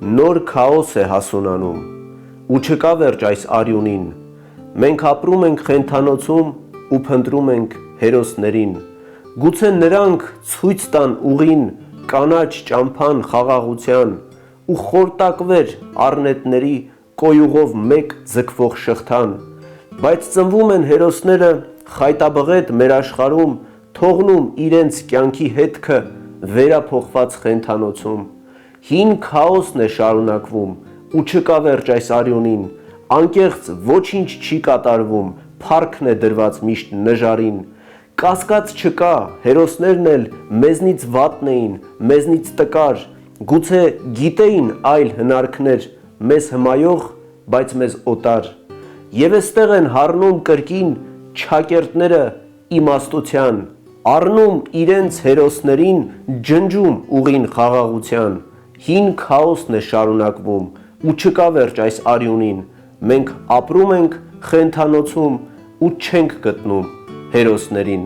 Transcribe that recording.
նոր քաոս է հասունանում, ու չկա վերջ այս արյունին, մենք ապրում ենք խենթանոցում ու փնտրում ենք հերոսներին, գուցե նրանք ցույց տան ուղին կանաչ ճամփան խաղաղության ու խորտակվեր առնետների կոյուղով մեկ ձգվող շղթան, բայց ծնվում են հերոսները խայտաբղետ մեր աշխարհում, թողնում իրենց կյանքի հետքը վերափոխված խենթանոցում, հին քաոսն է շարունակվում ու չկա վերջ այս արյունին, անկեղծ ոչինչ չի կատարվում, փառքն է դրված միշտ նժարին, կասկած չկա, հերոսներն էլ մեզնից վատն էին, մեզնից տկար, գուցե գիտեին այլ հնարքներ, մեզ հմայող, բայց մեզ օտար, և էստեղ են հառնում կրկին չակերտները իմաստության, առնում իրենց հերոսներին, ջնջում ուղին խաղաղության, հին քաոսն է շարունակվում ու չկա վերջ այս արյունին, մենք ապրում ենք խենթանոցում ու չենք գտնում հերոսներին։